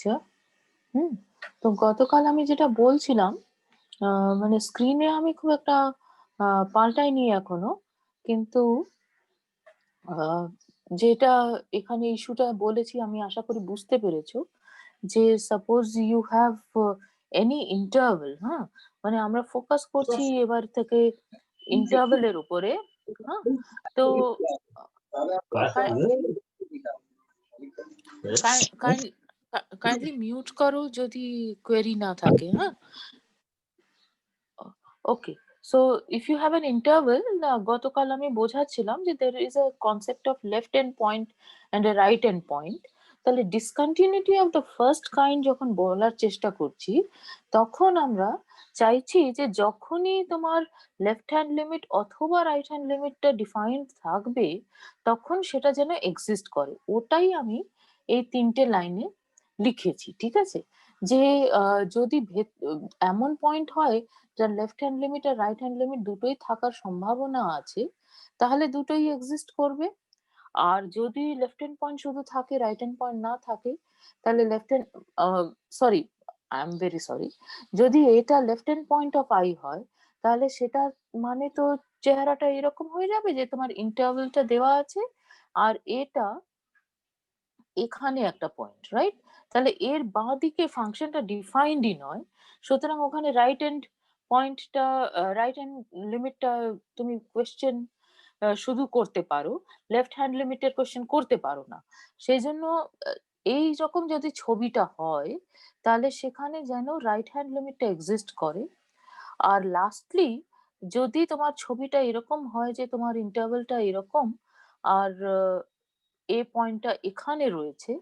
picture. তো গতকাল আমি যেটা বলছিলাম, মানে স্ক্রিনে আমি খুব একটা পাল্টাইনি এখনো, কিন্তু যেটা এখানে ইস্যুটা বলেছি আমি আশা করি বুঝতে পেরেছো, যে suppose you have any interval, হ্যাঁ, মানে আমরা ফোকাস করছি এবার থেকে ইন্টারভেলের উপরে, হ্যাঁ। তো কাইন্ডলি মিউট করো যদি কোয়েরি না থাকে, হ্যাঁ। Okay, so if you have an interval, গতকাল আমি বোঝাচ্ছিলাম যে there is a concept of left end point and a right end point. তাহলে discontinuity of the first kind যখন বলার চেষ্টা করছি, তখন আমরা চাইছি যে যখনই তোমার লেফট হ্যান্ড লিমিট অথবা রাইট হ্যান্ড লিমিটটা ডিফাইন্ড থাকবে, তখন সেটা যেন এক্সিস্ট করে। ওটাই আমি এই তিনটে লাইনে লিখেছি, ঠিক আছে। যে যদি এমন পয়েন্ট হয় যার লেফট হ্যান্ড লিমিট আর রাইট হ্যান্ড লিমিট দুটোই থাকার সম্ভাবনা আছে, তাহলে দুটোই এক্সিস্ট করবে। আর যদি লেফট হ্যান্ড পয়েন্ট শুধু থাকে, রাইট হ্যান্ড পয়েন্ট না থাকে, তাহলে left hand, sorry, I am very sorry, যদি এটা left hand point of I হয়, তাহলে সেটা মানে তো চেহারাটা এরকম হয়ে যাবে যে তোমার ইন্টারভেলটা দেওয়া আছে আর এটা এখানে একটা পয়েন্ট, রাইট। তাহলে এর বাঁ দিকে ফাংশনটা ডিফাইন্ডই নয়, সুতরাং ওখানে রাইট হ্যান্ড পয়েন্টটা, রাইট হ্যান্ড লিমিটটা তুমি কোয়েশ্চেন শুধু করতে পারো, লেফট হ্যান্ড লিমিটের কোয়েশ্চেন করতে পারো না। সেই জন্য এই রকম যদি ছবিটা হয়, তাহলে সেখানে যেন রাইট হ্যান্ড লিমিটটা এক্সিস্ট করে। আর লাস্টলি, যদি তোমার ছবিটা এরকম হয় যে তোমার ইন্টারভেলটা এরকম আর এ পয়েন্টটা এখানে রয়েছে,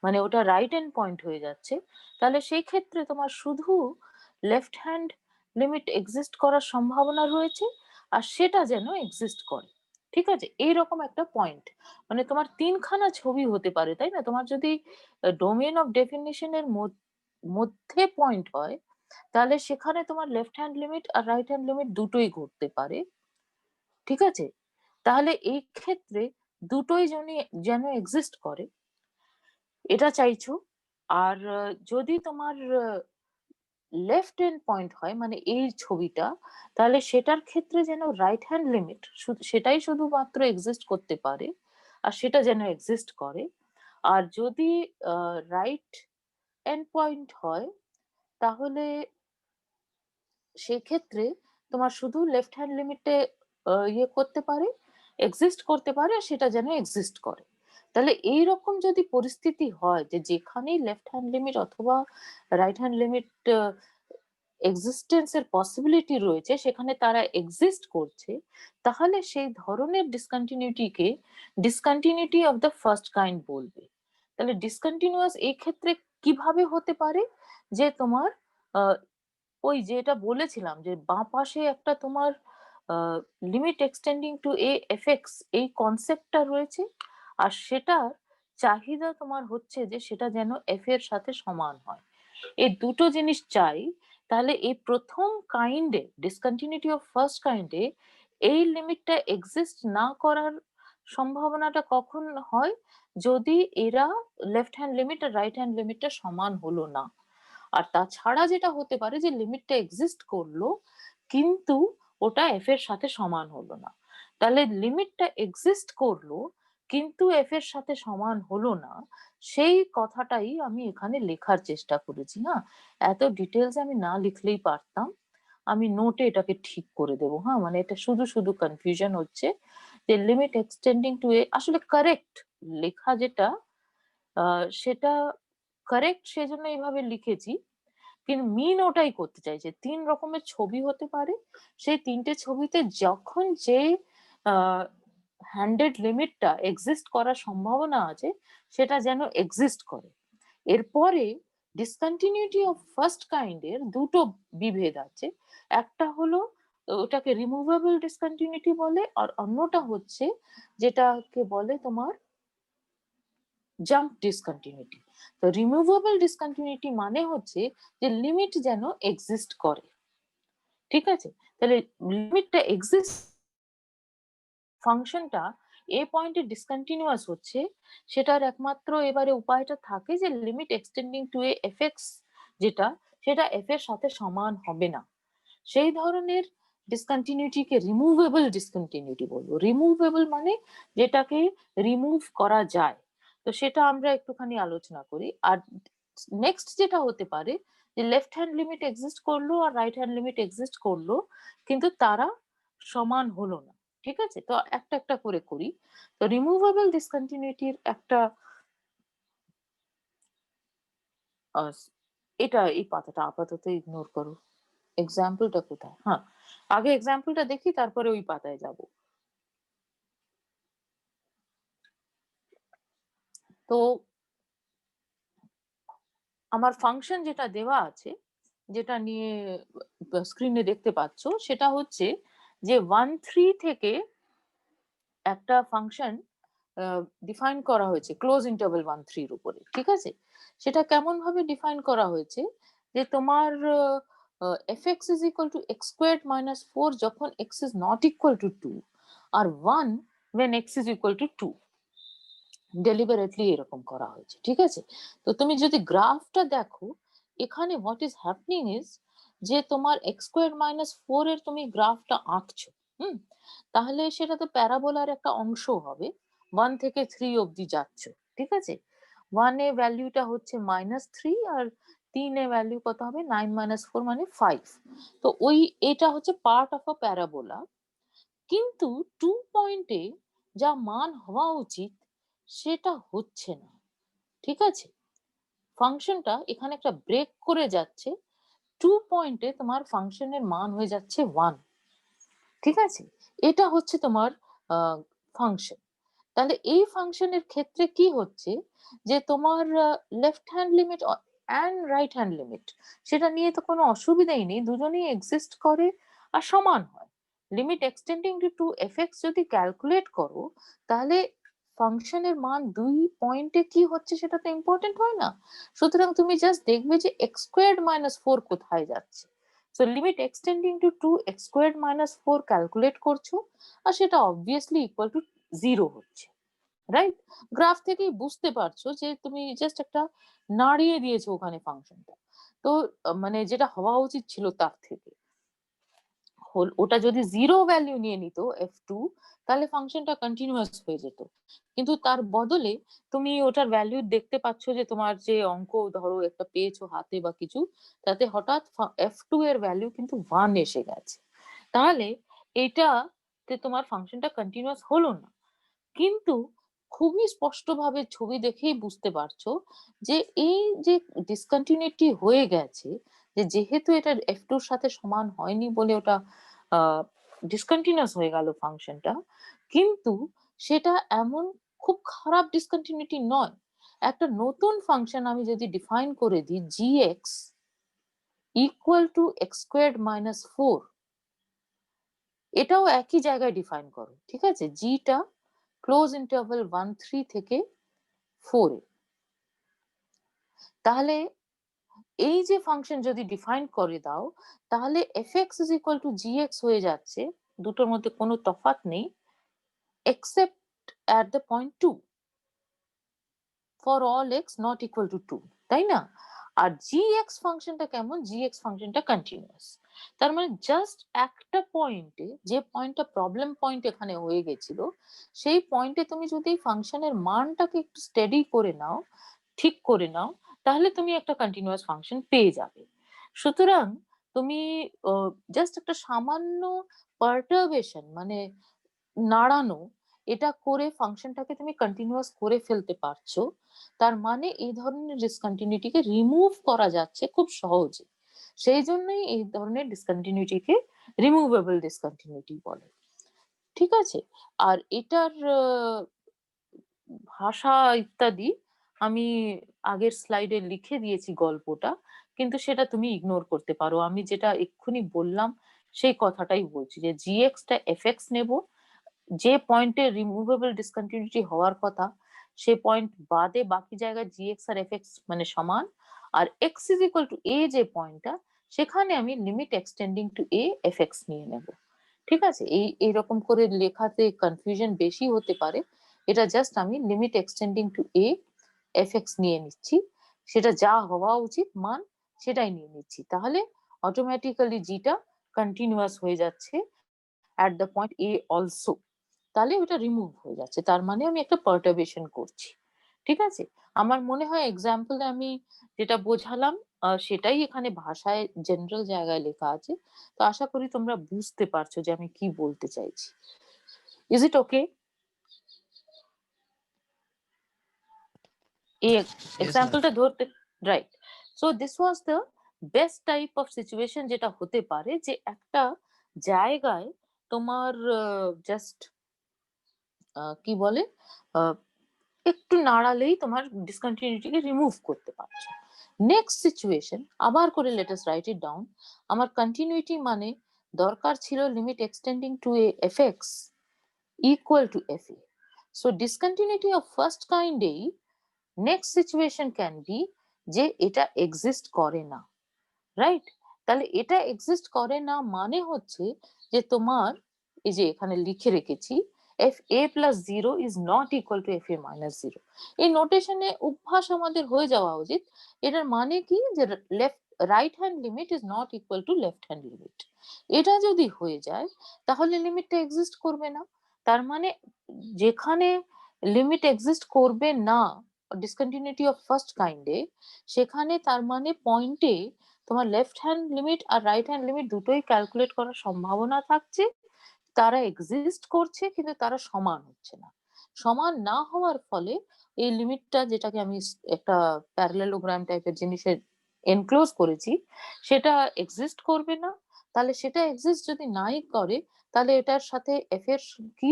মানে ওটা রাইট হ্যান্ড পয়েন্ট হয়ে যাচ্ছে, তাহলে সেই ক্ষেত্রে তোমার শুধু লেফট হ্যান্ড লিমিট এক্সিস্ট করার সম্ভাবনা রয়েছে, আর সেটা যেন এক্সিস্ট করে, ঠিক আছে। এইরকম একটা পয়েন্ট, মানে তোমার তিনখানা ছবি হতে পারে, তাই না। তোমার যদি ডোমেন অফ ডেফিনিশনের মধ্যে পয়েন্ট হয়, তাহলে সেখানে তোমার লেফট হ্যান্ড লিমিট আর রাইট হ্যান্ড লিমিট দুটোই ঘটতে পারে, ঠিক আছে। তাহলে এই ক্ষেত্রে দুটোই যেন এক্সিস্ট করে, এটা চাইছো। আর যদি তোমার লেফট হ্যান্ড পয়েন্ট হয়, মানে এই ছবিটা, তাহলে সেটার ক্ষেত্রে যেন রাইট হ্যান্ড লিমিট সেটাই শুধুমাত্র এক্সিস্ট করতে পারে, আর সেটা যেন এক্সিস্ট করে। আর যদি রাইট এন্ড পয়েন্ট হয়, তাহলে সেক্ষেত্রে তোমার শুধু লেফট হ্যান্ড লিমিটে ইয়ে করতে পারে, এক্সিস্ট করতে পারে, আর সেটা যেন এক্সিস্ট করে। তাহলে এইরকম যদি পরিস্থিতি হয় যে যেখানেই লেফট হ্যান্ড লিমিট অথবা রাইট হ্যান্ড লিমিট এক্সিস্টেন্স এর পসিবিলিটি রয়েছে, সেখানে তারা এক্সিস্ট করছে, তাহলে সেই ধরনের ডিসকন্টিনিউটিকে discontinuity of the first kind বলবে। তাহলে ডিসকন্টিনিউয়াস এই ক্ষেত্রে কিভাবে হতে পারে, যে তোমার ওই যেটা বলেছিলাম যে বাঁ পাশে একটা তোমার limit extending to A FX, এই কনসেপ্টটা রয়েছে, আর সেটার চাহিদা তোমার হচ্ছে যে সেটা যেন এফ এর সাথে সমান হয়। এই দুটো জিনিস চাই। তাহলে এই প্রথম কাইন্ডে, ডিসকন্টিনিউটি অফ ফার্স্ট কাইন্ডে, এই লিমিটটা এক্সিস্ট না করার সম্ভাবনাটা কখন হয়, যদি এরা লেফট হ্যান্ড লিমিট আর রাইট হ্যান্ড লিমিটটা সমান হলো না। আর তাছাড়া যেটা হতে পারে যে লিমিটটা এক্সিস্ট করলো, কিন্তু ওটা এফ এর সাথে সমান হলো না। তাহলে লিমিটটা এক্সিস্ট করলো কিন্তু এফ এর সাথে সমান হলো না, সেই কথাটাই আমি এখানে লেখার চেষ্টা করেছি। হ্যাঁ, এত ডিটেলস আমি না লিখলেই পারতাম, আমি নোটে এটাকে ঠিক করে দেবো। হ্যাঁ, মানে এটা শুধু শুধু কনফিউশন হচ্ছে যে লিমিট এক্সটেন্ডিং টু এ, আসলে কারেক্ট লেখা যেটা সেটা কারেক্ট, সেজন্য এইভাবে লিখেছি। কিন্তু মিন ওটাই করতে চাইছে, তিন রকমের ছবি হতে পারে, সেই তিনটে ছবিতে যখন যে হ্যান্ডেড লিমিটটা এক্সিস্ট করার সম্ভাবনা আছে, সেটা যেন এক্সিস্ট করে। এরপরে ডিসকন্টিনিউটি অফ ফার্স্ট কাইন্ডের দুটো বিভেদ আছে। একটা হলো ওটাকে রিমুভেবল ডিসকন্টিনিউটি বলে, আর অন্যটা হচ্ছে যেটাকে বলে তোমার জাম্প ডিসকন্টিনিউটি। তো রিমুভেবল ডিসকন্টিনিউটি মানে হচ্ছে যে লিমিট যেন এক্সিস্ট করে, ঠিক আছে। তাহলে লিমিটটা এক্সিস্ট, ফাংশনটা এ পয়েন্টে ডিসকন্টিনিউয়াস হচ্ছে, সেটার একমাত্র এবারে উপায়টা থাকে যে limit extending to a f x যেটা, সেটা এফ এর সাথে সমান হবে না। সেই ধরনের ডিসকন্টিনিউটিকে রিমুভেবল ডিসকন্টিনিউটি বলবো। রিমুভেবল মানে যেটাকে রিমুভ করা যায়। তো সেটা আমরা একটুখানি আলোচনা করি। আর নেক্সট যেটা হতে পারে যে লেফট হ্যান্ড লিমিট এক্সিস্ট করলো আর রাইট হ্যান্ড লিমিট এক্সিস্ট করলো, কিন্তু তারা সমান হলো না। ঠিক আছে, তো একটা একটা করে করি। তো রিমুভেবল ডিসকন্টিনিউটির একটা এটা, এই পাতাটা আপাতত ইগনোর করো। এক্সাম্পলটা কোথায়? হ্যাঁ, আগে এক্সাম্পলটা দেখি, তারপরে ওই পাতায় যাব। তো আমার ফাংশন যেটা দেওয়া আছে, যেটা নিয়ে স্ক্রিনে দেখতে পাচ্ছ, সেটা হচ্ছে যে 1 3 থেকে একটা ফাংশন ডিফাইন করা হয়েছে ক্লোজ ইন্টারভাল 1 3 এর উপরে। ঠিক আছে, সেটা কেমন ভাবে ডিফাইন করা হয়েছে যে তোমার fx is equal to x squared minus 4 যখন x is not equal to 2 আর 1 when x is equal to 2, deliberately এরকম করা হয়েছে। ঠিক আছে, তো তুমি যদি গ্রাফটা দেখো, এখানে হোয়াট ইজ হ্যাপনিং ইজ যে তোমার এক্স স্কোয়ার মাইনাস 4 এর তুমি গ্রাফটা আঁকছো, তাহলে সেটা তো প্যারাবোলার একটা অংশ হবে, 1 থেকে 3 অবধি যাচ্ছ। ঠিক আছে, 1 এ ভ্যালুটা হচ্ছে -3 আর 3 এ ভ্যালু কত হবে? 9 - 4 মানে 5। তো ওই এটা হচ্ছে পার্ট অফ আ প্যারাবোলা, কিন্তু 2 পয়েন্টে যা মান হওয়া উচিত সেটা হচ্ছে না। ঠিক আছে, ফাংশনটা এখানে একটা ব্রেক করে যাচ্ছে। 2 পয়েন্টে তোমার ফাংশনের মান হয়ে যাচ্ছে 1। ঠিক আছে, এটা হচ্ছে তোমার ফাংশন। তাহলে এই ফাংশনের ক্ষেত্রে কি হচ্ছে যে তোমার left hand limit and right hand limit, সেটা নিয়ে তো কোনো অসুবিধাই নেই, দুজনেই এক্সিস্ট করে আর সমান হয়। Limit extending to f x যদি ক্যালকুলেট করো, তাহলে ফাংশনের মান 2 পয়েন্টে কি হচ্ছে সেটা তো ইম্পর্টেন্ট হয় না। সুতরাং তুমি জাস্ট দেখবে যে এক্স স্কোয়ার্ড মাইনাস 4 কোথায় যাচ্ছে। So limit extending to x squared minus 4 calculate করছো, আর সেটা অবভিয়াসলি ইকুয়াল টু 0 হচ্ছে। রাইট, গ্রাফ থেকেই বুঝতে পারছো যে তুমি জাস্ট একটা নাড়িয়ে দিয়েছো ওখানে ফাংশনটা। তো মানে যেটা হওয়া উচিত ছিল তার থেকে ওটা যদি 0 ভ্যালু নিয়ে নিত f2, তাহলে ফাংশনটা কন্টিনিউয়াস হয়ে যেত। কিন্তু তার বদলে তুমি ওটার ভ্যালু দেখতে পাচ্ছ যে তোমার যে অঙ্ক ধরো একটা পেয়েছো হাতে বা কিছু, তাতে হঠাৎ f2 এর ভ্যালু কিন্তু 1 এসে গেছে। তাহলে এটাতে তোমার ফাংশনটা কন্টিনিউয়াস হলো না। কিন্তু খুবই স্পষ্টভাবে ছবি দেখেই বুঝতে পারছো যে এই যে ডিসকন্টিনিউটি হয়ে গেছে, যে যেহেতু এটা f2 এর সাথে সমান হয়নি বলে ওটা ডিসকন্টিনিউয়াস হয়ে গেল ফাংশনটা, কিন্তু সেটা এমন খুব খারাপ ডিসকন্টিনিউটি নয়। একটা নতুন ফাংশন আমি যদি ডিফাইন করে দিই gx equal to x squared minus 4, এটাও একই জায়গায় ডিফাইন করো। ঠিক আছে, জিটা ক্লোজ ইন্টারভাল 1 3 থেকে 4 এ। তাহলে এই যে ফাংশন যদি ডিফাইন করে দাও, তাহলে fx is equal to gx হয়ে যাচ্ছে, দুটোর মধ্যে কোনো তফাৎ নেই, except at the point 2 for all x not equal to 2, তাই না? আর gx ফাংশনটা কেমন? gx ফাংশনটা কন্টিনিউয়াস। তার মানে জাস্ট একটা পয়েন্টে, যে পয়েন্টটা প্রবলেম পয়েন্ট এখানে হয়ে গেছিল, সেই পয়েন্টে তুমি যদি ফাংশনের মানটাকে একটু স্টেডি করে নাও, ঠিক করে নাও, তাহলে তুমি একটা কন্টিনিউয়াস ফাংশন পেয়ে যাবে। সুতরাং তুমি জাস্ট একটা সামান্য পার্টারবেশন মানে নাড়ানো, এটা করে ফাংশনটাকে তুমি কন্টিনিউয়াস করে ফেলতে পারছো। তার মানে এই ধরনের ডিসকন্টিনিউটিকে রিমুভ করা যাচ্ছে খুব সহজে। সেই জন্যই এই ধরনের ডিসকন্টিনিউটিকে রিমুভেবল ডিসকন্টিনিউটি বলে। ঠিক আছে, আর এটার ভাষা ইত্যাদি আমি আগের স্লাইডে লিখে দিয়েছি গল্পটা, কিন্তু সেটা তুমি ইগনোর করতে পারো। আমি যেটা এক্ষুনি বললাম সেই কথাটাই বলছি, যে জিএক্স টা এফএক্স নেব, যে পয়েন্টে রিমুভেবল ডিসকন্টিনিউটি হওয়ার কথা সে পয়েন্ট বাদে বাকি জায়গায় জিএক্স আর এফএক্স মানে সমান, আর এক্স ইজ ইকুয়াল টু এ যে পয়েন্টটা, সেখানে আমি limit extending to A FX নিয়ে নেব। ঠিক আছে, এইরকম করে লেখাতে কনফিউশন বেশি হতে পারে। এটা জাস্ট আমি limit extending to A FX নিয়ে নিচ্ছি, সেটা যা হওয়া উচিত মান সেটাই নিয়ে নিচ্ছি, তাহলে অটোমেটিক্যালি জিটা কন্টিনিউয়াস হয়ে যাচ্ছে at the point a also, তাহলে ওটা রিমুভ হয়ে যাচ্ছে, তার মানে আমি একটা পার্টারবেশন করছি। ঠিক আছে, আমার মনে হয় এক্সাম্পলে আমি যেটা বোঝালাম সেটাই এখানে ভাষায় জেনারেল জায়গায় লেখা আছে, তো আশা করি তোমরা বুঝতে পারছো যে আমি কি বলতে চাইছি। ইজ ইট ওকে? এই Yes, ma'am. এক্সাম্পলটা ধরতে, right? So this was the best type of situation যেটা হতে পারে, যে একটা জায়গায় তোমার জাস্ট কি বলে একটু নাড়ালেই তোমার ডিসকন্টিনিউটিকে রিমুভ করতে পারছো। নেক্সট সিচুয়েশন আবার করে লেটাস রাইট ইট ডাউন। আমার কন্টিনিউটি মানে দরকার ছিল limit extending to A F X equal to F A. So discontinuity of first কাইন্ডেই নেক্সট সিচুয়েশন ক্যান বি যে এটা এক্সিস্ট করে না, রাইট? তাহলে এটা এক্সিস্ট করে না মানে হচ্ছে যে তোমার এই যে এখানে লিখে রেখেছি F A plus zero is not equal to F A minus zero. এই নোটেশনে অভ্যাস আমাদের হয়ে যাওয়া উচিত। এটার মানে কি যে left right hand limit is not equal to left hand limit. এটা যদি হয়ে যায় তাহলে লিমিটটা এক্সিস্ট করবে না। তার মানে যেখানে লিমিট এক্সিস্ট করবে না ডিসকন্টিনিউটি অফ ফার্স্ট কাইন্ডে, সেখানে তার মানে পয়েন্টে তোমার লেফট হ্যান্ড লিমিট আর রাইট হ্যান্ড লিমিট দুটোই ক্যালকুলেট করার সম্ভাবনা থাকছে। তারা এক্সিস্ট করছে কিন্তু তারা সমান হচ্ছে না। সমান না হওয়ার ফলে এই লিমিটটা, যেটাকে আমি একটা প্যারালেলোগ্রাম টাইপের জিনিসের এনক্লোজ করেছি, সেটা এক্সিস্ট করবে না। তাহলে সেটা এক্সিস্ট যদি নাই করে তাহলে এটার সাথে এফ এর কি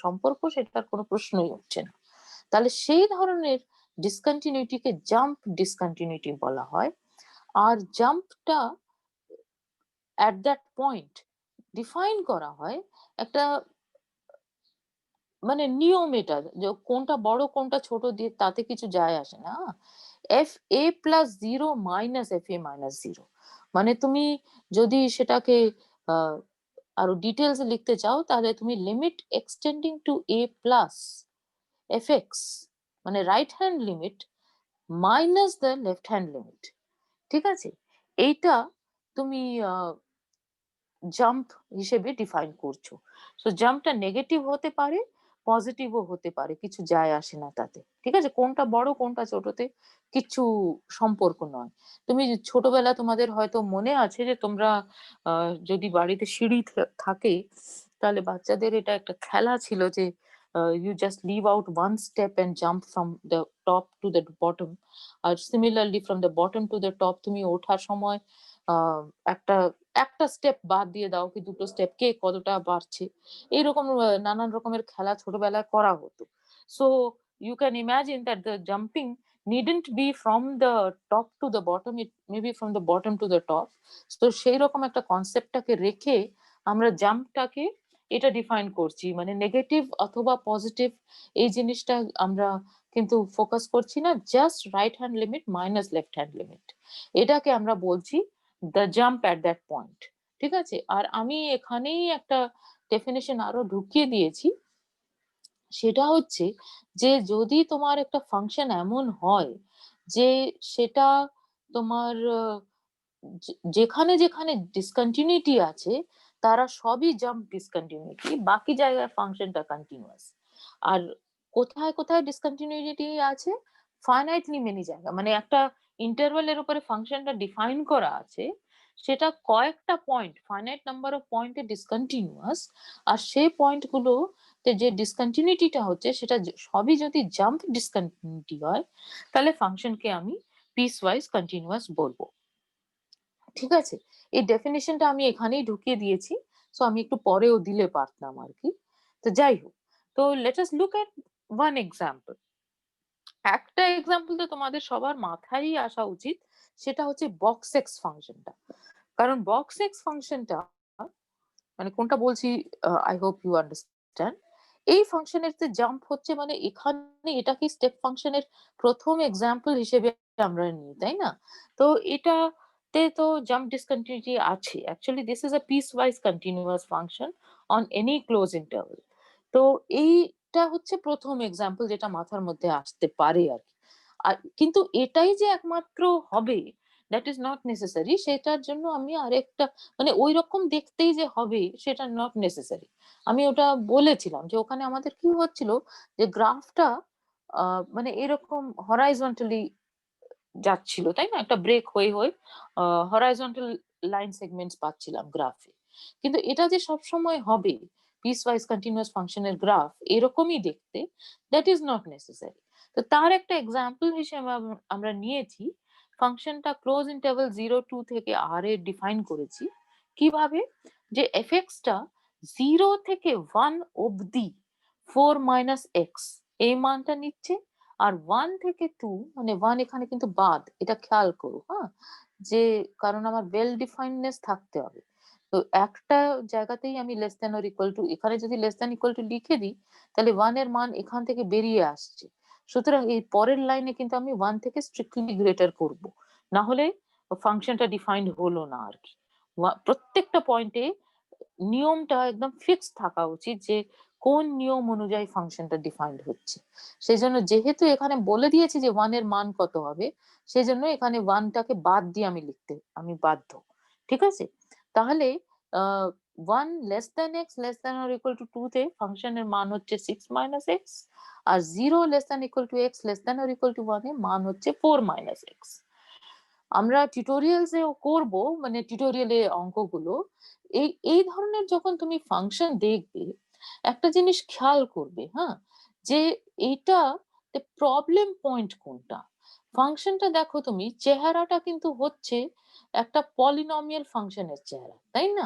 সম্পর্ক সেটার কোনো প্রশ্নই উঠছে না। তাহলে সেই ধরনের ডিসকন্টিনিউটিকে জাম্প ডিসকন্টিনিউটি বলা হয়। আর জাম্পটা অ্যাট দ্যাট পয়েন্ট ডিফাইন করা হয় একটা মানে নিয়ম, এটা যে কোনটা বড় কোনটা ছোট দিয়ে তাতে কিছু যায় আসে না। এফ এ প্লাস জিরো মাইনাস এফ এ মাইনাস জিরো, মানে তুমি যদি সেটাকে আহ, আরো ডিটেলস লিখতে চাও তাহলে তুমি limit extending to A plus F x, মানে right hand limit minus the left hand limit. ঠিক আছে, এইটা তুমি জাম্প হিসেবে ডিফাইন করছো। সো জাম্পটা নেগেটিভ হতে পারে, পজিটিভও হতে পারে, কিছু যায় আসে না তাতে। ঠিক আছে, কোনটা বড় কোনটা ছোটতে কিছু সম্পর্ক নয়। তুমি ছোটবেলা তোমাদের হয়তো মনে আছে যে তোমরা যদি বাড়িতে সিঁড়ি থাকে তাহলে বাচ্চাদের এটা একটা খেলা ছিল যে you just leave out one step and jump from the top to the bottom. আর similarly from the bottom to the top তুমি ওঠার সময় আহ একটা একটা স্টেপ বাদ দিয়ে দাও কি দুটো স্টেপ, কে কতটা বাড়ছে, এইরকম নানান রকমের খেলা ছোটবেলায় করা হতো। So you can imagine that the jumping needn't be from the top to the bottom, it may be from the bottom to the top. তো সেই রকম একটা কনসেপ্টটাকে রেখে আমরা জাম্পটাকে এটা ডিফাইন করছি, মানে নেগেটিভ অথবা পজিটিভ এই জিনিসটা আমরা কিন্তু ফোকাস করছি না, just right hand limit minus left hand limit, এটাকে আমরা বলছি the jump at that point. ঠিক আছে, আর আমি এখানেই একটা ডেফিনেশন আরো ঢুকিয়ে দিয়েছি, সেটা হচ্ছে যে যদি তোমার একটা ফাংশন এমন হয় যে সেটা তোমার যেখানে যেখানে ডিসকন্টিনিউটি আছে তারা সবই জাম্প ডিসকন্টিনিউটি, বাকি জায়গায় ফাংশনটা কন্টিনিউয়াস। আর কোথায় কোথায় ডিসকন্টিনিউটি আছে, ফাইনাইটলি মেনি জায়গা, মানে একটা ইন্টারভ্যালের উপরে ফাংশনটা ডিফাইন করা আছে, সেটা কয়েকটা পয়েন্ট ফাইনাইট নাম্বার অফ পয়েন্টে ডিসকন্টিনিউয়াস। আর সেই পয়েন্টগুলোতে যে ডিসকন্টিনিউটিটা হচ্ছে সেটা সবই যদি জাম্প ডিসকন্টিনিউটি হয় তাহলে ফাংশনকে আমি পিস ওয়াইজ কন্টিনিউয়াস বলবো। ঠিক আছে, এই ডেফিনেশনটা আমি এখানেই ঢুকিয়ে দিয়েছি, সো আমি একটু পরেও দিলে পারতাম আর কি। তো যাই হোক, তো let us look at one example. একটা এক্সাম্পল তো তোমাদের সবার মাথায় আসা উচিত, সেটা হচ্ছে বক্স এক্স ফাংশনটা। কারণ বক্স এক্স ফাংশনটা মানে কোনটা বলছি, আই হোপ ইউ আন্ডারস্ট্যান্ড। এই ফাংশনের যে জাম্প হচ্ছে মানে এখানে এটাকে স্টেপ ফাংশনের প্রথম এক্সাম্পল হিসেবে আমরা নিই, তাই না? তো এটা এতে তো জাম্প ডিসকন্টিনিউটি আছে। Actually this is a piecewise continuous function on any close interval. তো এইটা হচ্ছে প্রথম এক্সাম্পল যেটা মাথার মধ্যে আসতে পারে আর কি। আর কিন্তু এটাই যে একমাত্র হবে দ্যাট ইজ নট নেসেসারি। সেটার জন্য আমি আরেকটা মানে ওই রকম দেখতেই যে হবে সেটা নট নেসেসারি। আমি ওটা বলেছিলাম যে ওখানে আমাদের কি হচ্ছিল যে গ্রাফটা মানে এরকম হরাইজন্টালি যাচ্ছিল, তাই না? একটা ব্রেক হয়ে হয়ে হরাইজন্টাল লাইন সেগমেন্টস পাচ্ছিলাম গ্রাফে। কিন্তু এটা যে সবসময় হবে পিসওয়াইজ কন্টিনিউয়াস ফাংশনের গ্রাফ এরকমই দেখতে, দ্যাট ইজ নট নেসেসারি। তো তার একটা এক্সাম্পল হিসেবে আমরা নিয়েছি ফাংশনটা ক্লোজ ইন্টারভাল 0 2 থেকে r এ ডিফাইন করেছি। কিভাবে? যে fx-টা 0 থেকে 1 অবধি 4 - x এই মানটা নিচ্ছে। আর 1 থেকে 2 মানে 1 এখানে কিন্তু বাদ, এটা খেয়াল করো, হ্যাঁ? যে কারণ আমার ওয়েল ডিফাইন্ডনেস থাকতে হবে। তো একটা জায়গাতেই আমি less than or equal two, এখানে যদি লেস দ্যান ইকুয়াল টু লিখে দিই তাহলে 1 এর মান এখান থেকে বেরিয়ে আসছে। সুতরাং এই পরের লাইনে কিন্তু আমি 1 থেকে স্ট্রিক্টলি গ্রেটার করব, না হলে ফাংশনটা ডিফাইন্ড হলো না আর কি। প্রত্যেকটা পয়েন্টে নিয়মটা একদম ফিক্স থাকা উচিত যে কোন নিয়ম অনুযায়ী ফাংশনটা ডিফাইন্ড হচ্ছে। সেজন্য যেহেতু এখানে বলে দিয়েছি যে 1 এর মান কত হবে, সেজন্য এখানে 1 টাকে বাদ দিয়ে আমি লিখতে আমি বাধ্য। ঠিক আছে? তাহলে 1 less than x less than or equal to 2 তে ফাংশনের মান হচ্ছে 6 - x, আর 0 less than equal to x less than or equal to 1 এ মান হচ্ছে 4 - x। আমরা টিউটোরিয়ালসেও করব, মানে টিউটোরিয়ালে অঙ্কগুলো। এই এই ধরনের যখন তুমি ফাংশন দেখবে, একটা জিনিস খেয়াল করবে, হ্যাঁ? যে এইটা প্রবলেম পয়েন্ট কোনটা? ফাংশনটা দেখো তুমি, চেহারাটা কিন্তু হচ্ছে একটা পলিনোমিয়াল ফাংশনের চেহারা, তাই না?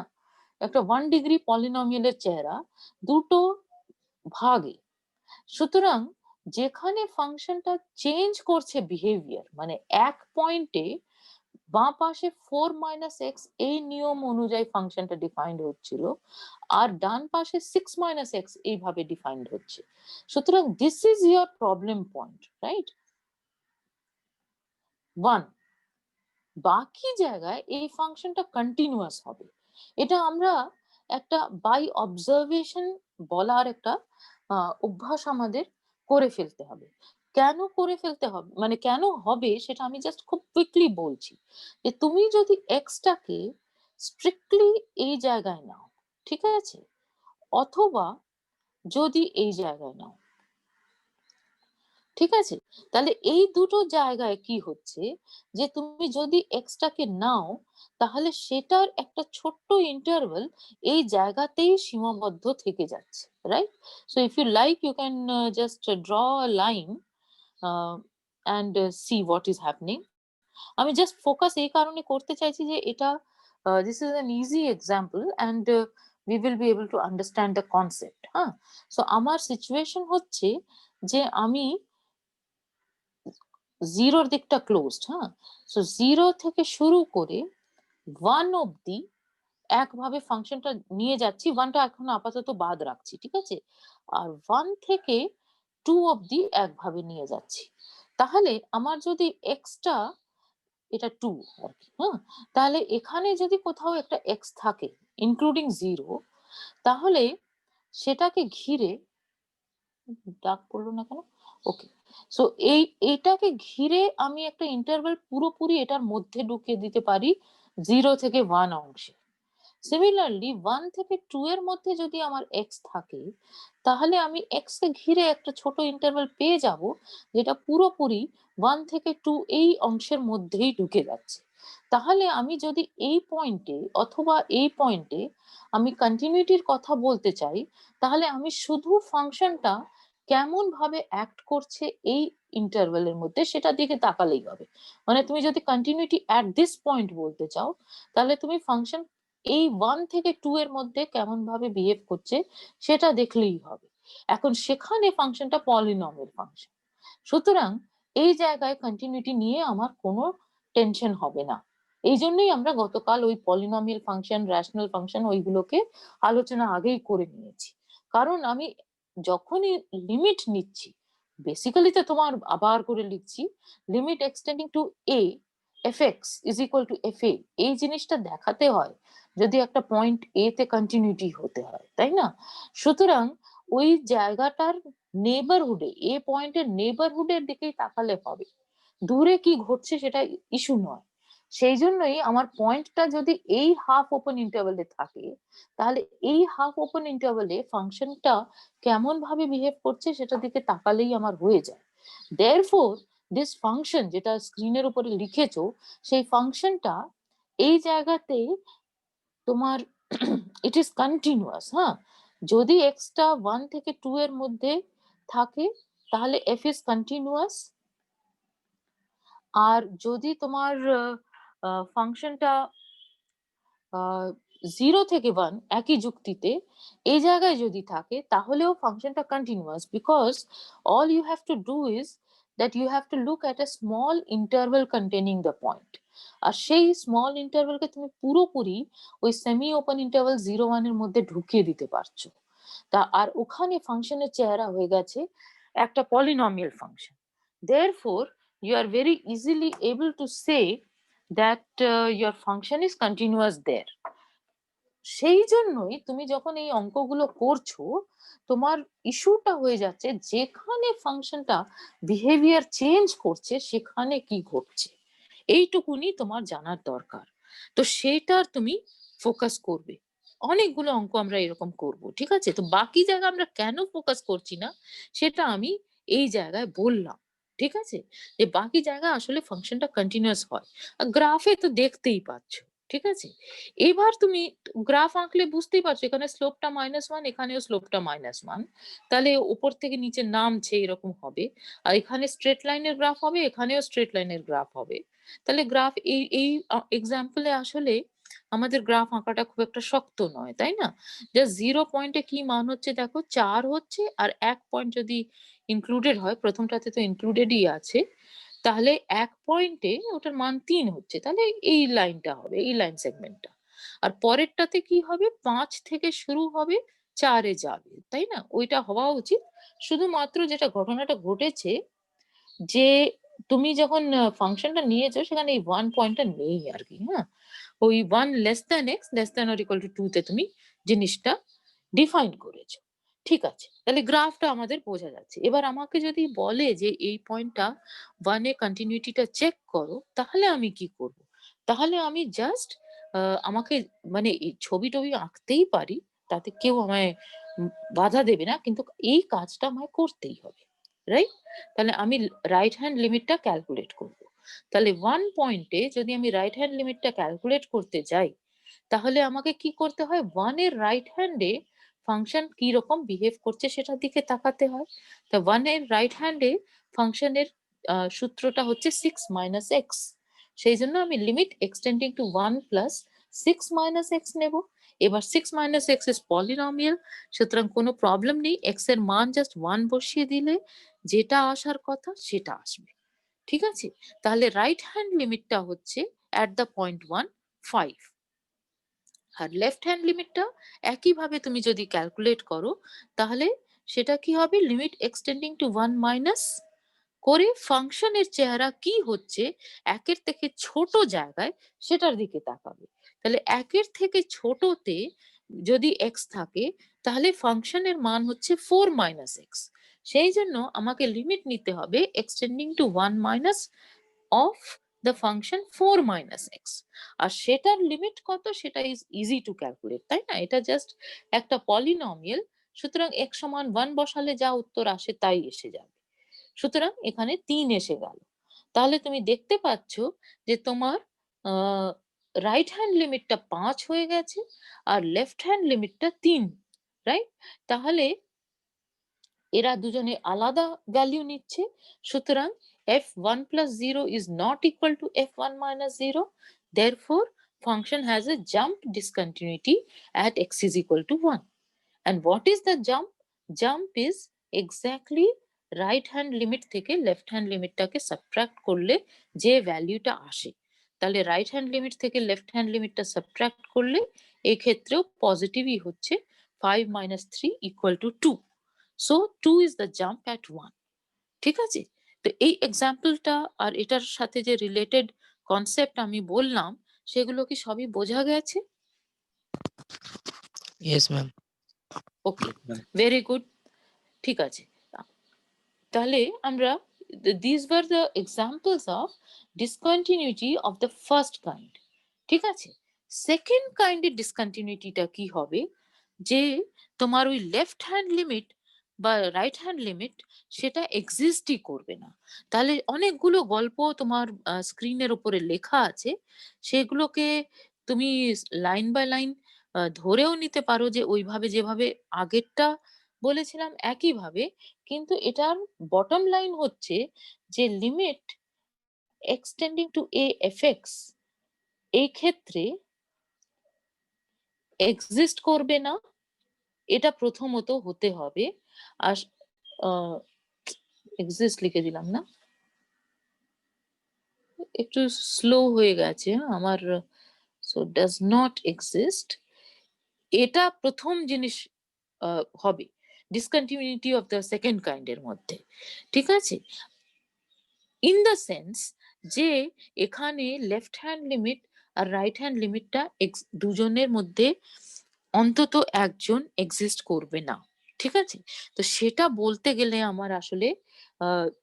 একটা 1 ডিগ্রি পলিনোমিয়ালের চেহারা দুটো ভাগে। সুতরাং যেখানে ফাংশনটা চেঞ্জ করছে বিহেভিয়ার, মানে এক পয়েন্টে বাঁ পাশে 4 - x এই নিয়ম অনুযায়ী ফাংশনটা ডিফাইন্ড হচ্ছিল, আর ডান পাশে 6 - x এইভাবে ডিফাইন্ড হচ্ছে। সুতরাং this is your problem point, right? 1 বাকি জায়গায় এই ফাংশনটা কন্টিনিউয়াস হবে। এটা আমরা একটা বাই অবজারভেশন বলার একটা অভ্যাস আমাদের করে ফেলতে হবে। কেন করে ফেলতে হবে, মানে কেন হবে সেটা আমি জাস্ট খুব কুইকলি বলছি। যে তুমি যদি এক্সটাকে স্ট্রিক্টলি এই জায়গায় নাও, ঠিক আছে? অথবা যদি এই জায়গায় নাও, ঠিক আছে? তাহলে এই দুটো জায়গায় কি হচ্ছে যে তুমি যদি এক্সটাকে নাও তাহলে সেটার একটা ছোট্ট ইন্টারভাল এই জায়গাতেই সীমাবদ্ধ থেকে যাচ্ছে, right? So if you like you can just draw a line and see what is happening. আমি জাস্ট ফোকাস এই কারণে করতে চাইছি যে এটা this is an easy example and we will be able to understand the concept, হ্যাঁ? So আমার situation হচ্ছে যে আমি জিরোর দিকটা ক্লোজড, হ্যাঁ? সো জিরো থেকে শুরু করে 1 অব্দি একভাবে ফাংশনটা নিয়ে যাচ্ছি। 1টা এখন আপাতত বাদ রাখছি, ঠিক আছে? আর 1 থেকে 2 অব্দি একভাবে নিয়ে যাচ্ছি। তাহলে আমার যদি এক্সটা এটা 2 আরকি, হ্যাঁ? তাহলে এখানে যদি কোথাও একটা x থাকে ইনক্লুডিং 0, তাহলে সেটাকে ঘিরে দাগ পড়লো না কেন? ওকে। সো এটাকে ঘিরে আমি একটা ইন্টারভাল পুরোপুরি এটার মধ্যে ঢুকিয়ে দিতে পারি 0 থেকে 1 অংশে। সিমিলারলি 1 থেকে 2 এর মধ্যে যদি আমার x থাকে, তাহলে আমি x কে ঘিরে একটা ছোট ইন্টারভাল পেয়ে যাব যেটা পুরোপুরি 1 থেকে 2 এই অংশের মধ্যেই ঢুকে যাচ্ছে। তাহলে আমি যদি এই পয়েন্টে অথবা এই পয়েন্টে আমি কন্টিনিউটির কথা বলতে চাই, তাহলে আমি শুধু ফাংশনটা কেমন ভাবে অ্যাক্ট করছে এই ইন্টারভ্যালের মধ্যে সেটার দিকে তাকালেই হবে। মানে তুমি যদি কন্টিনিউটি এট দিস পয়েন্ট বলতে চাও, তাহলে তুমি ফাংশন এই 1 থেকে 2 এর মধ্যে কেমন ভাবে বিহেভ করছে সেটা দেখলেই হবে। এখন সেখানে ফাংশনটা পলিনমিয়াল ফাংশন। সুতরাং এই জায়গায় কন্টিনিউটি নিয়ে আমার কোনো টেনশন হবে না। এই জন্যই আমরা গতকাল ওই পলিনমিয়াল ফাংশন, রেশনাল ফাংশন ওইগুলোকে আলোচনা আগেই করে নিয়েছি। কারণ আমি যখনই লিমিট নিচ্ছি, বেসিক্যালি তো তোমার আবার করে লিখছি limit extending to a fx is equal to fa, এই জিনিসটা দেখাতে হয় যদি একটা পয়েন্ট এ তে কন্টিনিউটি হতে হয়, তাই না? সুতরাং ওই জায়গাটার নেবারহুডে, এ পয়েন্টের নেবারহুডের দিকেই তাকালে হবে, দূরে কি ঘটছে সেটা ইস্যু নয়। সেই জন্যই আমার পয়েন্টটা যদি এই হাফ ওপেন ইন্টারভ্যালে থাকে, তাহলে এই হাফ ওপেন ইন্টারভ্যালে ফাংশনটা কেমন ভাবে বিহেভ করছে সেটার দিকে তাকালেই আমার হয়ে যায়। দেয়ারফোর দিস ফাংশন, যেটা স্ক্রিনের উপরে লিখেছো, সেই ফাংশনটা এই জায়গাতে তোমার ইট ইজ কন্টিনিউয়াস। হ্যাঁ, যদি এক্সটা 1 থেকে 2 এর মধ্যে থাকে তাহলে এফ ইজ কন্টিনিউয়াস। আর যদি তোমার ফাংশনটা 0 থেকে 1 একই যুক্তিতে এই জায়গায় যদি থাকে তাহলেও ফাংশনটা continuous, because all you have to do is that you have to look at a small interval containing the point, আর সেই স্মল ইন্টারভ্যালকে তুমি পুরোপুরি ওই সেমি ওপেন ইন্টারভ্যাল 0 1 এর মধ্যে ঢুকিয়ে দিতে পারছো। তা আর ওখানে ফাংশনের চেহারা হয়ে গেছে একটা polynomial function. therefore you are very easily able to say that your function is continuous there. সেই জন্যই তুমি যখন এই অঙ্কগুলো করছো, তোমার ইস্যুটা হয়ে যাচ্ছে যেখানে ফাংশনটা বিহেভিয়ার চেঞ্জ করছে সেখানে কি ঘটছে, এইটুকুনি তোমার জানার দরকার। তো সেটার তুমি ফোকাস করবে। অনেকগুলো অঙ্ক আমরা এরকম করব, ঠিক আছে? তো বাকি জায়গা আমরা কেন ফোকাস করছি না সেটা আমি এই জায়গায় বললাম, ঠিক আছে? যে বাকি জায়গা আসলে ফাংশনটা কন্টিনিউয়াস হয়, আর গ্রাফে তো দেখতেই পাচ্ছ, ঠিক আছে? এবার তুমি গ্রাফ আঁকলে বুঝতেই পারছো এখানে স্লোপটা -1, এখানেও স্লোপটা -1, তাহলে উপর থেকে নিচে নামছে এরকম হবে। আর এখানে স্ট্রেট লাইনের গ্রাফ হবে, এখানেও স্ট্রেট লাইনের গ্রাফ হবে। তাহলে গ্রাফ এই এই এক্সাম্পলে আসলে আমাদের গ্রাফ আঁকাটা খুব একটা শক্ত নয়, তাই না? জাস্ট 0 পয়েন্টে কি মান হচ্ছে দেখো, 4 হচ্ছে, আর 1 পয়েন্ট যদি ইনক্লুডেড হয়, প্রথমটাতে তো ইনক্লুডেডই আছে, তাহলে 1 পয়েন্টে ওটার মান 3 হচ্ছে, তাহলে এই লাইনটা হবে, এই লাইন সেগমেন্টটা। আর পরেরটাতে কি হবে, 5 থেকে শুরু হবে, 4 এ যাবে, তাই না? ওইটা হওয়া উচিত। শুধুমাত্র যেটা ঘটনাটা ঘটেছে যে তুমি যখন ফাংশনটা নিয়েছো সেখানে এই 1 পয়েন্টটা নেই আর কি। হ্যাঁ, ওই 1 less than x less than or equal to 2 তে তুমি জিনিসটা ডিফাইন করেছো। ঠিক আছে, তাহলে গ্রাফটা আমাদের বোঝা যাচ্ছে। এবার আমাকে যদি বলে যে এই পয়েন্টটা 1 এ কন্টিনিউটিটা চেক করো, তাহলে আমি কি করব? তাহলে আমি জাস্ট আমাকে মানে এই ছবি টবি আঁকতেই পারি, তাতে কেউ আমায় বাধা দেবে না, কিন্তু এই কাজটা আমায় করতেই হবে, রাইট? তাহলে আমি রাইট হ্যান্ড লিমিটটা ক্যালকুলেট করব। তাহলে 1 পয়েন্টে যদি আমি রাইট হ্যান্ড লিমিটটা ক্যালকুলেট করতে যাই, তাহলে আমাকে কি করতে হয়, 1 এর রাইট হ্যান্ডে ফাংশন কি রকম বিহেভ করছে সেটার দিকে তাকাতে হয়। তা 1 এর রাইট হ্যান্ডে ফাংশনের সূত্রটা হচ্ছে 6 মাইনাস এক্স। সেই জন্য আমি limit extending to 1 plus 6 minus x নেব। এবার 6 মাইনাস এক্স ইজ পলিনোমিয়াল, সুতরাং কোনো প্রবলেম নেই, এক্স এর মান জাস্ট 1 বসিয়ে দিলে যেটা আসার কথা সেটা আসবে, ঠিক আছে? তাহলে রাইট হ্যান্ড লিমিটটা হচ্ছে অ্যাট দ্য পয়েন্ট 1 5, আর লেফট হ্যান্ড লিমিটটা একইভাবে তুমি যদি ক্যালকুলেট করো তাহলে সেটা কি হবে, লিমিট এক্সটেন্ডিং টু 1 মাইনাস করে ফাংশনের চেহারা কি হচ্ছে একের থেকে ছোট জায়গায় সেটার দিকে তাকাবে। তাহলে একের থেকে ছোটতে যদি এক্স থাকে তাহলে ফাংশনের মান হচ্ছে 4 মাইনাস এক্স। সেই জন্য আমাকে লিমিট নিতে হবে extending to 1 minus of the function 4 minus X. আর সেটার লিমিট কত সেটা ইজ ইজি টু ক্যালকুলেট, তাই না? এটা জাস্ট একটা পলিনোমিয়াল, সুতরাং x সমান 1 বসালে যা উত্তর আসে তাই এসে যাবে। সুতরাং এখানে 3 এসে গেল। তাহলে তুমি দেখতে পাচ্ছ যে তোমার রাইট হ্যান্ড লিমিটটা 5 হয়ে গেছে আর লেফট হ্যান্ড লিমিটটা 3, রাইট? তাহলে এরা দুজনে আলাদা ভ্যালু নিচ্ছে, সুতরাং f1 plus 0 is not equal to f1 minus 0. Therefore, function has a jump discontinuity at x is equal to 1. And what is the jump? Jump is exactly right hand limit থেকে left hand লিমিটটাকে subtract করলে যে ভ্যালুটা আসে। তাহলে right hand limit থেকে left hand লিমিটটা subtract করলে এই ক্ষেত্রেও পজিটিভই হচ্ছে, 5 minus 3 equal to 2. So 2 is the jump at 1. ঠিক আছে? তো এই এক্সাম্পলটা আর এটার সাথে যে রিলেটেড কনসেপ্ট আমি বললাম সেগুলো কি সবই বোঝা গেছে? Yes, ma'am. ওকে, ভেরি গুড। ঠিক আছে, তাহলে আমরা these were the examples of discontinuity of the first kind। ঠিক আছে, সেকেন্ড কাইন্ডের ডিসকন্টিনিউটিটা কি হবে, যে তোমার ওই লেফট হ্যান্ড লিমিট বা রাইট হ্যান্ড লিমিট সেটা এক্সিস্টই করবে না। তাহলে অনেকগুলো গল্প তোমার স্ক্রিনের উপরে লেখা আছে, সেগুলোকে তুমি লাইন বাই লাইন ধরেও নিতে পারো, যে ওইভাবে যেভাবে আগেরটা বলেছিলাম একইভাবে, কিন্তু এটার বটম লাইন হচ্ছে যে limit extending to A effects এই ক্ষেত্রে এক্সিস্ট করবে না, এটা প্রথমত হতে হবে। আর এক্সিস্ট লিখে দিলাম না, একটু স্লো হয়ে গেছে আমার, সো ডাজ নট এক্সিস্ট, এটা প্রথম জিনিস হবে ডিসকন্টিনিউটি অফ দ্য সেকেন্ড কাইন্ডের মধ্যে। ঠিক আছে, ইন দ্য সেন্স যে এখানে লেফট হ্যান্ড লিমিট আর রাইট হ্যান্ড লিমিটটা দুজনের মধ্যে অন্তত একজন এক্সিস্ট করবে না। ঠিক আছে, তো সেটা বলতে গেলে আমার আসলে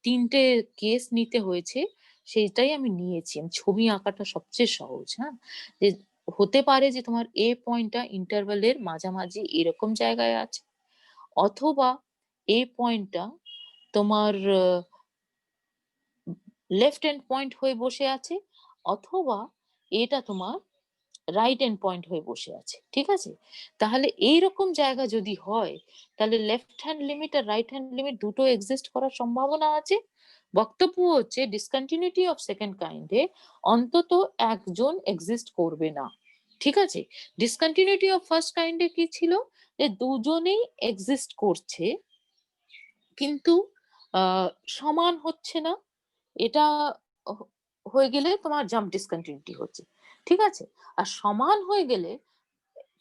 তিনটে কেস নিতে হয়েছে, সেটাই আমি নিয়েছি। ছবি আঁকাটা সবচেয়ে সহজ। হ্যাঁ, যে হতে পারে যে তোমার এ পয়েন্টটা ইন্টারভ্যালের মাঝামাঝি এরকম জায়গায় আছে, অথবা এ পয়েন্টটা তোমার লেফট এন্ড পয়েন্ট হয়ে বসে আছে, অথবা এটা তোমার রাইট এন্ড পয়েন্ট হয়ে বসে আছে। ঠিক আছে, তাহলে এইরকম জায়গা যদি হয়, তাহলে লেফট হ্যান্ড লিমিট আর রাইট হ্যান্ড লিমিট দুটো এক্সিস্ট করার সম্ভাবনা আছে। বক্তব্য হচ্ছে ডিসকন্টিনিউটি অফ সেকেন্ড কাইন্ডে অন্তত একজন এক্সিস্ট করবে না। ঠিক আছে, ডিসকন্টিনিউটি অফ ফার্স্ট কাইন্ডে কি ছিল, যে দুজনেই এক্সিস্ট করছে কিন্তু সমান হচ্ছে না, এটা হয়ে গেলে তোমার জাম্প ডিসকন্টিনিউটি হচ্ছে। ঠিক আছে, আর সমান হয়ে গেলে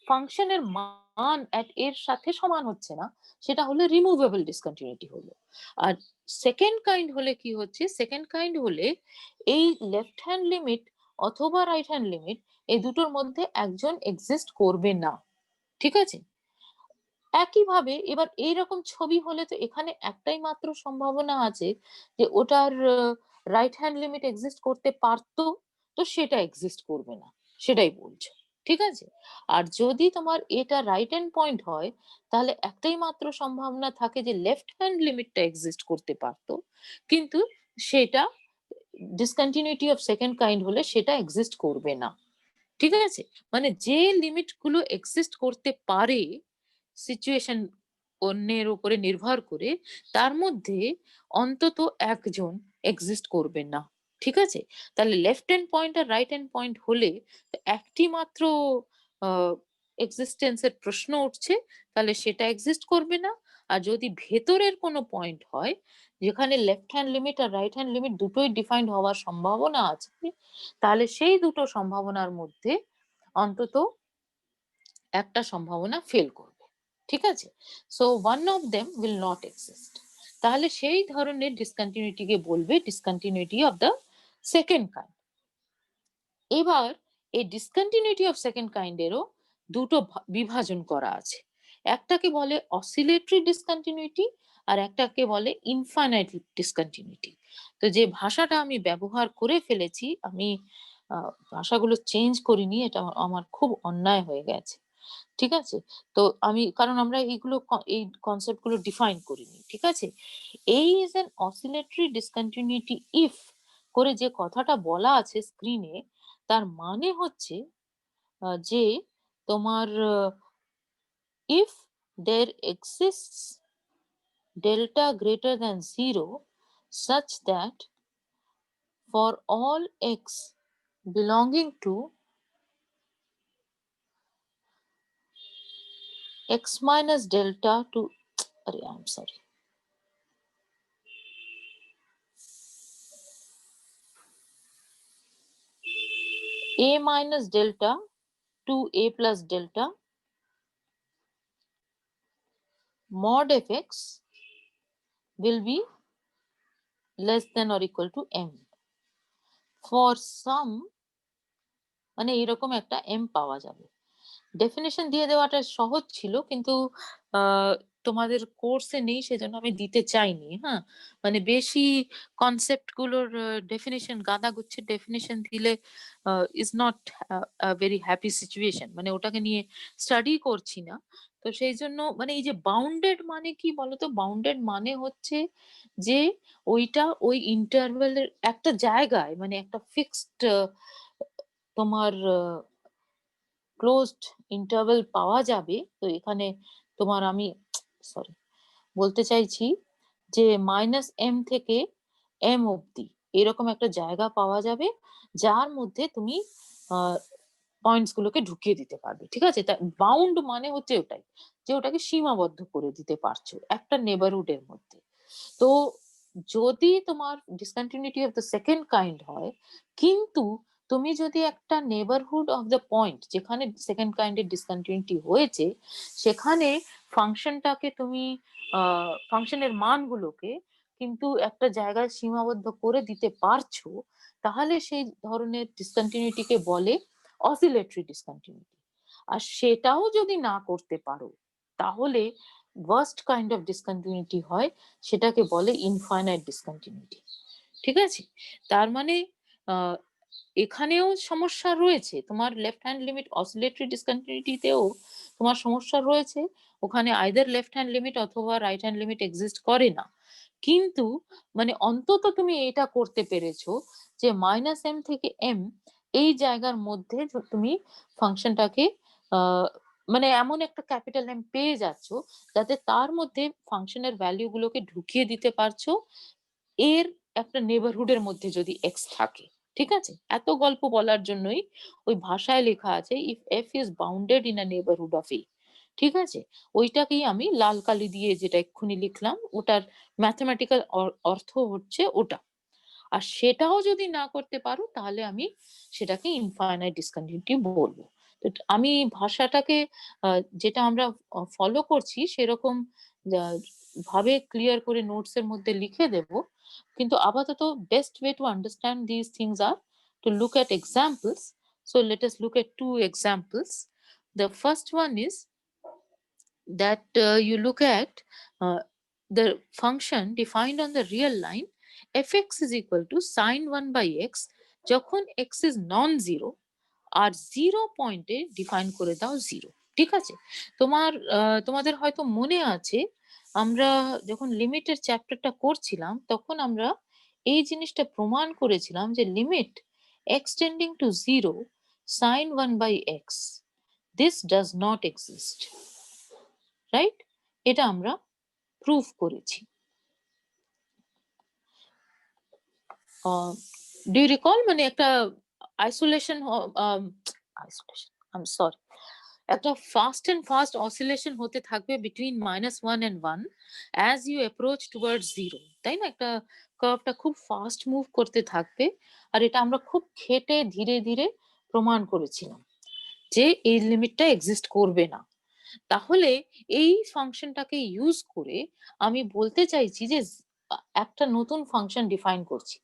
ফাংশনের মান এর সাথে সমান হচ্ছে না, সেটা হলো রিমুভেবল ডিসকন্টিনিউটি হলো। আর সেকেন্ড কাইন্ড হলে কি হচ্ছে, সেকেন্ড কাইন্ড হলে এই লেফট হ্যান্ড লিমিট অথবা রাইট হ্যান্ড লিমিট এই দুটোর মধ্যে একজন এক্সিস্ট করবে না। ঠিক আছে, একইভাবে এবার এইরকম ছবি হলে তো এখানে একটাই মাত্র সম্ভাবনা আছে যে ওটার রাইট হ্যান্ড লিমিট এক্সিস্ট করতে পারতো, তো সেটা এক্সিস্ট করবে না, সেটাই বলছে। ঠিক আছে, আর যদি তোমার এটা রাইট হ্যান্ড পয়েন্ট হয়, তাহলে একটাই মাত্র সম্ভাবনা থাকে যে লেফট হ্যান্ড লিমিটটা এক্সিস্ট করতে পারতো, কিন্তু সেটা ডিসকন্টিনিউটি অফ সেকেন্ড কাইন্ড হলে সেটা এক্সিস্ট করবে না। ঠিক আছে, মানে যে লিমিট গুলো এক্সিস্ট করতে পারে সিচুয়েশন অন্যের উপরে নির্ভর করে, তার মধ্যে অন্তত একজন এক্সিস্ট করবে না। ঠিক আছে, তাহলে লেফট হ্যান্ড পয়েন্ট আর রাইট হ্যান্ড পয়েন্ট হলে একটি মাত্র এক্সিস্টেন্সের প্রশ্ন উঠছে, তাহলে সেটা এক্সিস্ট করবে না। আর যদি ভেতরের কোনো পয়েন্ট হয় যেখানে লেফট হ্যান্ড লিমিট আর রাইট হ্যান্ড লিমিট দুটোই ডিফাইন্ড হওয়ার সম্ভাবনা আছে, তাহলে সেই দুটো সম্ভাবনার মধ্যে অন্তত একটা সম্ভাবনা ফেল করবে। ঠিক আছে, so one of them will not exist, তাহলে সেই ধরনের ডিসকন্টিনিউটিকে বলবে discontinuity of the second kind. এবার এই ডিসকন্টিনিউটি অফ সেকেন্ড কাইন্ডেরও দুটো বিভাজন করা আছে, একটাকে বলে অসিলেটরি ডিসকন্টিনিউটি আর একটাকে বলে ইনফাইনাইট ডিসকন্টিনিউটি। তো যে ভাষাটা আমি ব্যবহার করে ফেলেছি, আমি ভাষাগুলো চেঞ্জ করিনি, এটা আমার খুব অন্যায় হয়ে গেছে। ঠিক আছে, তো আমি কারণ আমরা এইগুলো এই কনসেপ্ট গুলো ডিফাইন করিনি। ঠিক আছে, এই is an oscillatory discontinuity if করে যে কথাটা বলা আছে স্ক্রিনে, তার মানে হচ্ছে যে তোমার if there exists delta greater than 0 such that for all x belonging to x minus delta to I'm sorry, a minus delta to a plus delta mod fx will be less than or equal to m. For some মানে এরকম একটা M পাওয়া যাবে। Definition দিয়ে দেওয়াটা সহজ ছিল, কিন্তু আহ, তোমাদের কোর্সে নেই সেজন্য আমি দিতে চাইনি। হ্যাঁ, মানে বেশি কনসেপ্ট গুলোর ডেফিনিশন, গাদা গুচ্ছের ডেফিনিশন দিলে is not very happy situation, মানে ওটাকে নিয়ে স্টাডি করছি না। তো সেই জন্য মানে এই যে বাউন্ডেড মানে কি বলতো, বাউন্ডেড মানে হচ্ছে যে ওইটা ওই ইন্টারভেলের একটা জায়গায়, মানে একটা ফিক্সড তোমার ক্লোজড ইন্টারভেল পাওয়া যাবে। তো এখানে তোমার আমি সরি বলতে চাইছি যে -m থেকে m অবধি এরকম একটা জায়গা পাওয়া যাবে, যার মধ্যে তুমি পয়েন্টস গুলোকে ঢুকিয়ে দিতে পারবে। ঠিক আছে, তা বাউন্ড মানে হচ্ছে ওটাই, যে ওটাকে সীমাবদ্ধ করে দিতে পারছো একটা নেবারহুডের মধ্যে। তো যদি তোমার discontinuity of the second kind হয়, কিন্তু তুমি যদি একটা নেবারহুড অফ দ্য পয়েন্ট যেখানে সেকেন্ড কাইন্ডের ডিসকন্টিনিউটি হয়েছে সেখানে ফাংশনটাকে তুমি ফাংশনের মানগুলোকে কিন্তু একটা জায়গায় সীমাবদ্ধ করে দিতে পারছো, তাহলে সেই ধরনের ডিসকন্টিনিউটিকে বলে অসিলেটরি ডিসকন্টিনিউটি। আর সেটাও যদি না করতে পারো তাহলে ওয়ার্স্ট কাইন্ড অফ ডিসকন্টিনিউটি হয়, সেটাকে বলে ইনফাইনাইট ডিসকন্টিনিউটি। ঠিক আছে, তার মানে আহ, এখানেও সমস্যা রয়েছে, তোমার লেফট হ্যান্ড লিমিট অসিলেটরি ডিসকন্টিনিউটিতেও তোমার সমস্যা রয়েছে। ওখানে আইদার লেফট হ্যান্ড লিমিট অথবা রাইট হ্যান্ড লিমিট এক্সিস্ট করে না। কিন্তু মানে অন্তত তুমি এটা করতে পেরেছো যে -m থেকে m এই জায়গার মধ্যে তুমি ফাংশনটাকে মানে এমন একটা ক্যাপিটাল এম পেয়ে যাচ্ছ যাতে তার মধ্যে ফাংশনের ভ্যালু গুলোকে ঢুকিয়ে দিতে পারছো এর একটা নেবারহুডের মধ্যে যদি এক্স থাকে। ঠিক আছে, এত গল্প বলার জন্যই ওই ভাষায় লেখা আছে if F is bounded in a neighbourhood of A. ঠিক আছে, ওইটাকেই আমি লাল কালি দিয়ে যেটা এক্ষুনি লিখলাম ওটার ম্যাথমেটিক্যাল অর্থ হচ্ছে ওটা। আর সেটাও যদি না করতে পারো তাহলে আমি সেটাকে ইনফাইনাইট ডিসকন্টিনিউটি বলবো। তো আমি ভাষাটাকে যেটা আমরা ফলো করছি সেরকম ভাবে ক্লিয়ার করে নোটস এর মধ্যে লিখে দেব। কিন্তু আপাতত best way to understand this things are to look at examples. So let us look at two examples. The first one is that you look at the function defined on the real line fx is equal to sine 1 by x যখন x is non-zero আর 0 পয়েন্টে define করে দাও 0। ঠিক আছে, তোমাদের হয়তো মনে আছে আমরা যখন লিমিটের চ্যাপ্টারটা করছিলাম তখন আমরা এই জিনিসটা প্রমাণ করেছিলাম যে limit x tending to 0 sin 1 by x this does not exist, right? এটা আমরা প্রুফ করেছি। ডু ইউ রিকল, মানে একটা isolation isolation I am sorry একটা ফাস্ট এন্ড ফাস্ট অসিলেশন হতে থাকবে between -1 and 1 as you approach towards 0, তাই না? একটা কার্ভটা খুব ফাস্ট মুভ করতে থাকবে। আর এটা আমরা খুব খেটে ধীরে ধীরে প্রমাণ করেছিলাম যে এই লিমিটটা এক্সিস্ট করবে না। তাহলে এই ফাংশনটাকে ইউজ করে আমি বলতে চাইছি যে একটা নতুন ফাংশন ডিফাইন করছি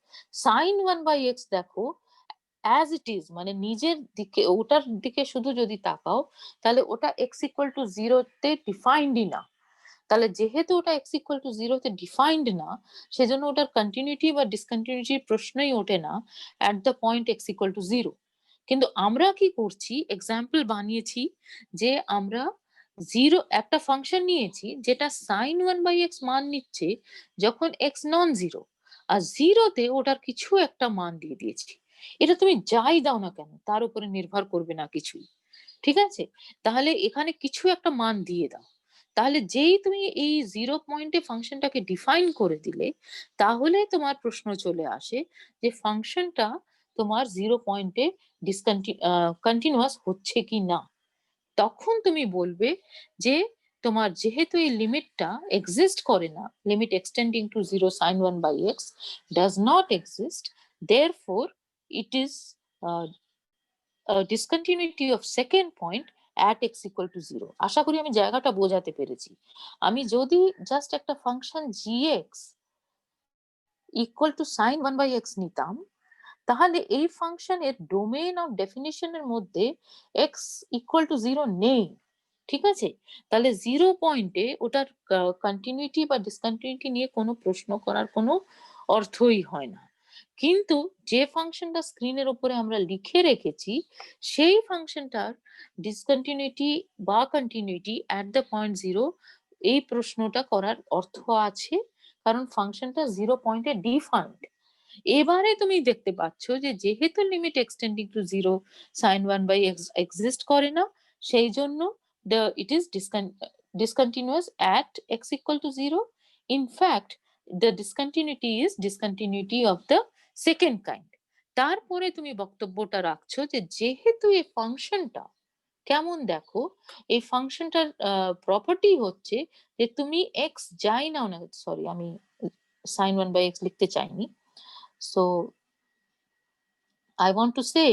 sin 1 by x। দেখো অ্যাজ ইট ইজ, মানে নিজের দিকে ওটার দিকে শুধু যদি তাকাও তাহলে ওটা x ইকুয়াল টু 0 তে ডিফাইন্ডই না। তাহলে যেহেতু ওটা x ইকুয়াল টু 0 তে ডিফাইন্ড না, সেজন্য ওটার কন্টিনিউটি বা ডিসকন্টিনিউটির প্রশ্নই ওঠে না at the point x equal to 0। কিন্তু আমরা কি করছি, এক্সাম্পল বানিয়েছি যে আমরা 0 একটা ফাংশন নিয়েছি যেটা sin 1 by x মান নিচ্ছে যখন x নন জিরো, আর 0 তে ওটার কিছু একটা মান দিয়ে দিয়েছি। এটা তুমি যাই দাও না কেন তার উপরে নির্ভর করবে না কিছুই। ঠিক আছে, তাহলে এখানে কিছু একটা মান দিয়ে দাও। তাহলে যেই তুমি এই 0 পয়েন্টে ফাংশনটাকে ডিফাইন করে দিলে তাহলে তোমার প্রশ্ন চলে আসে যে ফাংশনটা তোমার 0 পয়েন্টে কন্টিনিউয়াস হচ্ছে কি না। তখন তুমি বলবে যে তোমার যেহেতু এই লিমিটটা এক্সিস্ট করে না, limit extending to 0 sin 1 by x does not exist, therefore it is a discontinuity of second point at x equal to 0। আশা করি আমি জায়গাটা বোঝাতে পেরেছি। আমি যদি জাস্ট একটা function gx equal to sin 1 by x নিতাম তাহলে এই ফাংশনের ডোমেইন অফ ডেফিনিশনের মধ্যে x ইকুয়াল টু 0 নেই। ঠিক আছে? তাহলে 0 পয়েন্টে ওটার কন্টিনিউটি বা ডিসকন্টিনিউটি নিয়ে কোনো প্রশ্ন করার কোনো অর্থই হয় না। কিন্তু যে ফাংশনটা স্ক্রিনের উপরে আমরা লিখে রেখেছি সেই ফাংশনটার ডিসকন্টিনিউটি বা কন্টিনিউটি এট দ্য পয়েন্ট 0 এই প্রশ্নটা করার অর্থ আছে, কারণ ফাংশনটা 0 পয়েন্টে ডিফাইন্ড। এবারে তুমি দেখতে পাচ্ছ যে যেহেতু limit extending to 0 sin 1 by x exist করে না, সেই জন্য it is discontinuous at x equal to 0. In fact, the discontinuity is discontinuity of the second kind. তারপরে তুমি বক্তব্যটা রাখছো যে যেহেতু এই ফাংশনটা কেমন দেখো, এই ফাংশনটার প্রপার্টি হচ্ছে যে তুমি x যাই নাও না, সরি আমি sin 1 by x লিখতে চাইনি। So I want to say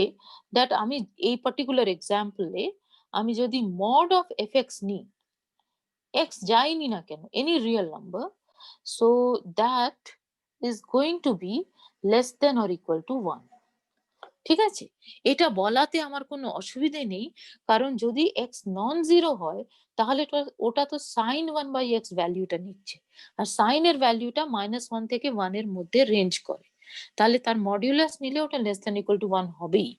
that আমি এই particular example এ আমি যদি mod of fx নিই, x যাই নি না কেন, any real number, so that is going to be less than or equal to 1. ঠিক আছে? এটা বলাতে আমার কোনো অসুবিধে নেই, কারণ যদি x নন জিরো হয় তাহলে ওটা তো sin 1 by x ভ্যালুটা নিচ্ছে, আর sin এর ভ্যালুটা -1 থেকে 1 এর মধ্যে রেঞ্জ করে, তাহলে তার মডিউলাস নিলে ওটা লেস দ্যান ইকুয়াল টু 1 হবেই।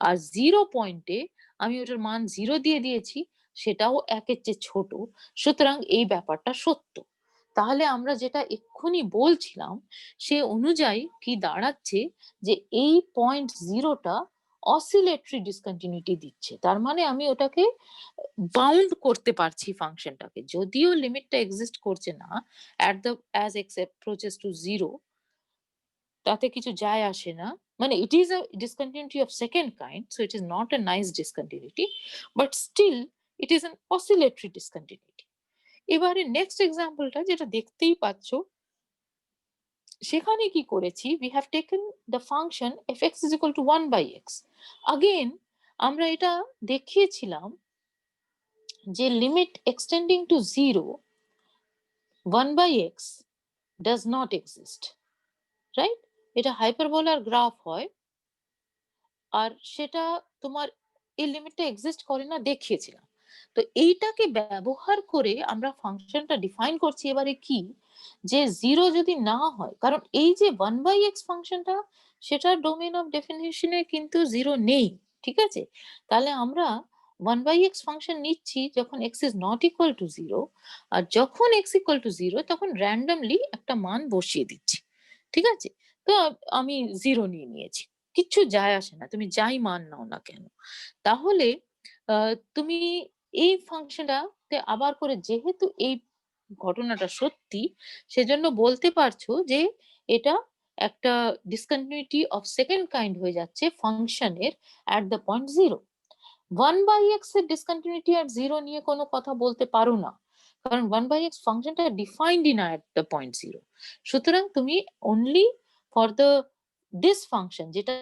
আর 0 পয়েন্টে আমি ওটার মান 0 দিয়ে দিয়েছি, সেটাও 1 এর চেয়ে ছোট, সুতরাং এই ব্যাপারটা সত্য। তাহলে আমরা যেটা এক্ষুনি বলছিলাম সে অনুযায়ী কি দাঁড়াচ্ছে যে এই পয়েন্ট 0টা অসিলেটরি ডিসকন্টিনিউটি দিচ্ছে, তার মানে আমি ওটাকে বাউন্ড করতে পারছি ফাংশনটাকে, যদিও লিমিটটা এক্সিস্ট করছে না at the as x approaches to 0, তাতে কিছু যায় আসে না, মানে it is a discontinuity of second kind, so it is not a nice discontinuity, but still it is an oscillatory discontinuity. এবারে নেক্সট এক্সাম্পলটা যেটা দেখতেই পাচ্ছ, সেখানে কি করেছি, we have taken the function fx is equal to 1 by x. Again আমরা এটা দেখিয়েছিলাম যে limit extending to 0 1 by x does not exist, right? এটা হাইপারবোলার গ্রাফ হয়, আর সেটা তোমার এই লিমিটটা এক্সিস্ট করে না দেখিয়েছিলাম। তো এইটাকে ব্যবহার করে আমরা ফাংশনটা ডিফাইন করছি এবারে কি, যে 0 যদি না হয়, কারণ এই যে 1 by x ফাংশনটা সেটার ডোমেইন অফ ডেফিনিশনে কিন্তু 0 নেই, ঠিক আছে? তাহলে আমরা 1 by x ফাংশন নিচ্ছি যখন x is not equal to 0, আর যখন x equal to 0 তখন র্যান্ডমলি একটা মান বসিয়ে দিচ্ছি, ঠিক আছে? তো আমি 0 নিয়ে নিয়েছি, কিচ্ছু যায় আসে না, তুমি যাই মান নাও না কেন। তাহলে তুমি এই ফাংশনটাতে আবার করে যেহেতু এই ঘটনাটা সত্যি, সেজন্য বলতে পারছো যে এটা একটা ডিসকন্টিনিউটি অফ সেকেন্ড কাইন্ড হয়ে যাচ্ছে ফাংশনের at the point 0। 1 by x এর ডিসকন্টিনিউটি at 0 নিয়ে কোনো কথা বলতে পারো না, কারণ 1 by x ফাংশনটা ডিফাইন্ডই না at the point 0। সুতরাং তুমি only for the this function যেটা